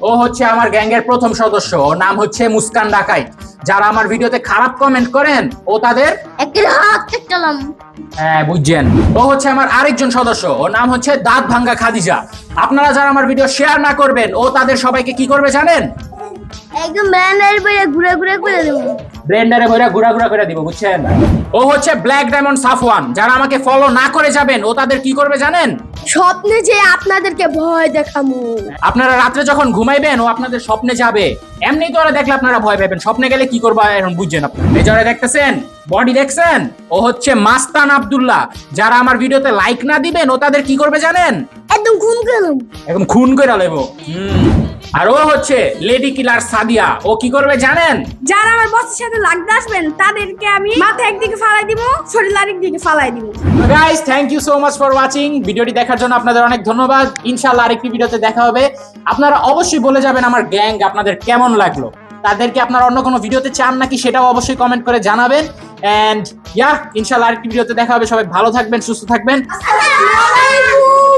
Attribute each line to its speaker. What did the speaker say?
Speaker 1: ও হচ্ছে আমার গ্যাংয়ের প্রথম সদস্য। ওর নাম হচ্ছে মুস্কান ডাকাইত। যারা আমার ভিডিওতে খারাপ কমেন্ট করেন ও তাদের হ্যাঁ বুঝছেন। ও হচ্ছে আমার আরেকজন সদস্য, ওর নাম হচ্ছে দাঁত ভাঙ্গা খাদিজা। আপনারা যারা আমার ভিডিও শেয়ার না করবেন ও তাদের সবাইকে কি করবে জানেন?
Speaker 2: একদম ব্লেন্ডারে বইরা ঘুরে ঘুরে করে দেব।
Speaker 1: ব্লেন্ডারে ভরে গুড়া গুড়া করে দিব, বুঝছেন? ও হচ্ছে ব্ল্যাক ডায়মন্ড সাফওয়ান। যারা আমাকে ফলো না করে যাবেন ও তাদের কি করবে জানেন?
Speaker 2: স্বপ্নে যে আপনাদেরকে ভয় দেখামু।
Speaker 1: আপনারা রাত্রে যখন ঘুমাইবেন ও আপনাদের স্বপ্নে যাবে। এমনি তো ওরা দেখলে আপনারা ভয় পাবেন, স্বপ্নে গেলে কি করবা এখন বুঝছেন আপনারা। এই যারা দেখতেছেন বডি দেখছেন, ও হচ্ছে মাস্তান আব্দুল্লাহ। যারা আমার ভিডিওতে লাইক না দিবেন ও তাদের কি করবে জানেন?
Speaker 2: একদম খুন গেলাম।
Speaker 1: একদম খুন করে লেবো। আর ও হচ্ছে লেডি কিলার সাদিয়া। ও কি করবে জানেন?
Speaker 3: যারা আমার বসের সাথে লাগতে আসবেন তাদেরকে আমি মাথা একদিকে ফালাই দিব, শরীর আরেকদিকে ফালাই দিব।
Speaker 1: Guys thank you so much for watching. ভিডিওটি দেখার জন্য আপনাদের অনেক ধন্যবাদ। ইনশাআল্লাহ আরেকটি ভিডিওতে দেখা হবে। আপনারা অবশ্যই বলে যাবেন আমার গ্যাং আপনাদের কেমন লাগলো। তাদেরকে আপনারা অন্য কোনো ভিডিওতে চান নাকি সেটাও অবশ্যই কমেন্ট করে জানাবেন। এন্ড ইনশাআল্লাহ আরেকটি ভিডিওতে দেখা হবে। সবাই ভালো থাকবেন, সুস্থ থাকবেন।
Speaker 2: আসসালামু আলাইকুম।